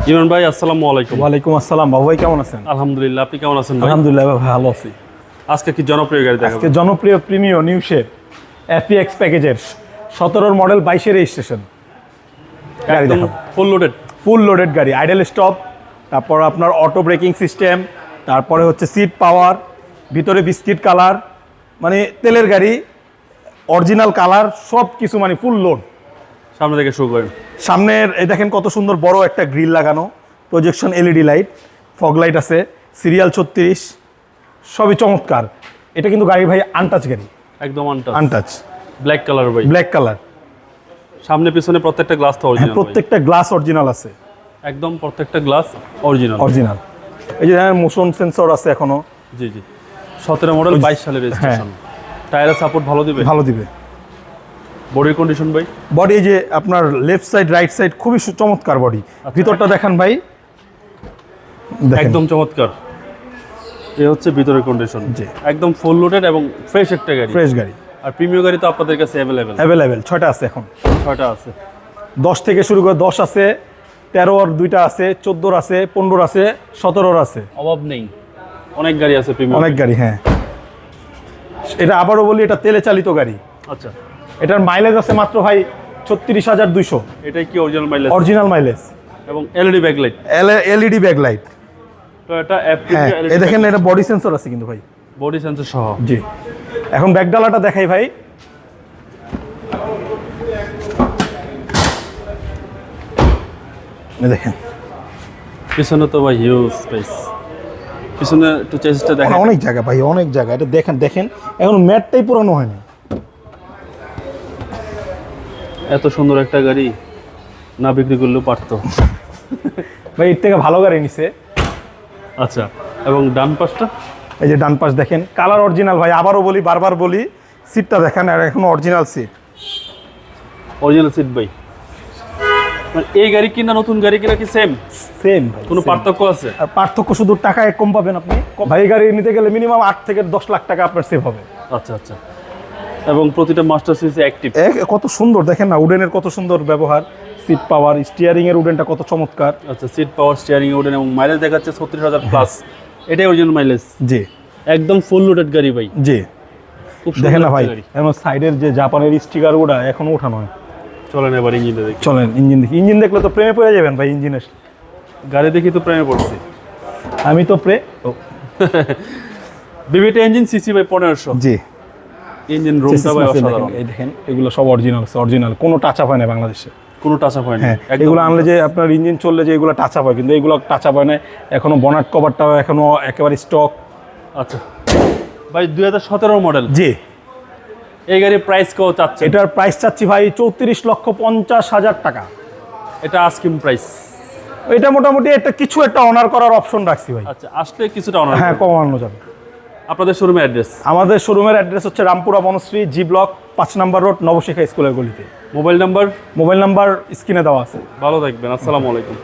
ইমরান ভাই আসসালামু আলাইকুম। ওয়ালাইকুম আসসালাম। বাবু ভাই কেমন আছেন? আলহামদুলিল্লাহ, আপনি কেমন আছেন ভাই? আলহামদুলিল্লাহ ভালো আছি। আজকে কি জনপ্রিয় গাড়ি দেখাবো? আজকে জনপ্রিয় প্রিমিও নিউ শেপ FEX প্যাকেজের 17 মডেল 22 রেজিস্ট্রেশন গাড়ি একদম দেখাবো। ফুল লোডেড গাড়ি, আইডল স্টপ, তারপর আপনার অটো ব্রেকিং সিস্টেম, তারপরে হচ্ছে সিট পাওয়ার, ভিতরে বিস্কিট কালার, মানে তেলের গাড়ি, অরিজিনাল কালার সব কিছু, মানে ফুল লোড। সামনে থেকে শুরু করেন। সামনের এই দেখেন কত সুন্দর বড় একটা গ্রিল লাগানো, projection LED light, fog light আছে, সিরিয়াল 36, সবই চমৎকার। এটা কিন্তু গাড়ি ভাই আনটাচ গাড়ি, একদম আনটাচ ব্ল্যাক কালার ভাই। ব্ল্যাক কালার, সামনে পিছনে প্রত্যেকটা গ্লাস তো অরিজিনাল। প্রত্যেকটা গ্লাস অরিজিনাল আছে, একদম প্রত্যেকটা গ্লাস অরিজিনাল। এই যে মোশন সেন্সর আছে এখনো। জি 17 মডেল 22 সালের রেজিস্ট্রেশন। টায়ারের সাপোর্ট ভালো দিবে। বডির কন্ডিশন ভাই? বডি এই যে আপনার লেফট সাইড রাইট সাইড খুবই চমৎকার বডি। ভিতরটা দেখান ভাই, একদম চমৎকার। এই হচ্ছে ভিতরের কন্ডিশন, একদম ফুল লোডেড এবং ফ্রেশ একটা গাড়ি। আর প্রিমিয়াম গাড়ি তো আপনাদের কাছে অ্যাভেলেবেল 6টা আছে, এখন 6টা আছে। 10 থেকে শুরু করে 10 আছে, 13 2টা আছে, 14 আছে, 15 আছে, 17 আছে, অভাব নেই। অনেক গাড়ি আছে প্রিমিয়াম, অনেক গাড়ি। হ্যাঁ, এটা আবারও বলি, এটা তেলে চালিত গাড়ি। আচ্ছা, এটার মাইলেজ আছে মাত্র ভাই 36,200। এটাই কি অরিজিনাল মাইলেজ? অরিজিনাল মাইলেজ এবং LED ব্যাকলাইট। LED backlight. তো এটা এই দেখেন, এটা বডি সেন্সর আছে কিন্তু ভাই, বডি সেন্সর সহ। জি। এখন ব্যাকডালাটা দেখাই ভাই। দেখেন পিছনে তো ভাই হিউজ স্পেস। পিছনে একটু চেসিসটা দেখেন, অনেক জায়গা ভাই, অনেক জায়গা। এটা দেখেন এখন ম্যাটটাই পুরানো হয়নি। এত সুন্দর একটা গাড়ি না বিক্রি করলেও পারতো ভাই, এর থেকে ভালো গাড়ি নিছে। আচ্ছা, এবং ডান পাশটা, এই যে ডান পাশ দেখেন, কালার অরিজিনাল ভাই। আবারও বলি, বারবার বলি, সিটটা দেখেন, আর এখন অরিজিনাল সিট ভাই। মানে এই গাড়ি কিনা নতুন গাড়ি কিনা কি সেম ভাই? কোনো পার্থক্য আছে? আর পার্থক্য শুধু টাকায় কম পাবেন আপনি। ভাই গাড়ি নিতে গেলে মিনিমাম 8 থেকে 10 লাখ টাকা আপনার সেভ হবে। আচ্ছা। এবং প্রতিটা মাস্টার সুইচ অ্যাক্টিভ। কত সুন্দর দেখেন না, উডেনের কত সুন্দর ব্যবহার, সিট পাওয়ার, স্টিয়ারিং এর উডেনটা কত চমৎকার। আচ্ছা, সিট পাওয়ার, স্টিয়ারিং উডেন, এবং মাইলেজ দেখাচ্ছে 36,000 প্লাস। এটাই অরিজিনাল মাইলেজ। জি, একদম ফুল লোডেড গাড়ি ভাই। জি, দেখেন না ভাই, এখন সাইডের যে জাপানের স্টিকার ওটা এখনো ওঠানো হয়। চলেন এবার ইঞ্জিন দেখি। চলেন ইঞ্জিন দেখি। ইঞ্জিন দেখলে তো প্রেমে পড়ে যাবেন ভাই। ইঞ্জিনের গাড়ি দেখি তো প্রেমে পড়ছি আমি তো বিবিটা ইঞ্জিন সিসি ভাই 1500। জি, ইঞ্জিন রুমটা ভাই অসাধারণ। এই দেখেন, এগুলো সব অরিজিনাল, কোনো টাচ আপ হয় না বাংলাদেশে। কোনো টাচ আপ হয় না। হ্যাঁ, এগুলো আনলে যে আপনার ইঞ্জিন চললে যে এগুলো টাচ আপ হয়, কিন্তু এগুলো টাচ আপ হয় না এখনো। বনাট কভারটাও এখনো একেবারে স্টক। আচ্ছা ভাই, 2017 মডেল। জি, এই গাড়ির প্রাইস কত চাচ্ছে? এটার প্রাইস চাচ্ছি ভাই 34,50,000 টাকা। এটা আস্কিং প্রাইস। এটা মোটামুটি একটা কিছু একটা অনার করার অপশন রাখছি ভাই। আচ্ছা, আসলে কিছুটা অনার। হ্যাঁ, কমানো যাবে। আপনাদের শোরুমের অ্যাড্রেস? আমাদের শোরুমের অ্যাড্রেস হচ্ছে রামপুরা বনশ্রী, জি ব্লক, 5 নম্বর রোড, নবশিখা স্কুলের গলিতে। মোবাইল নাম্বার স্ক্রিনে দেওয়া আছে। ভালো থাকবেন, আসসালামু আলাইকুম।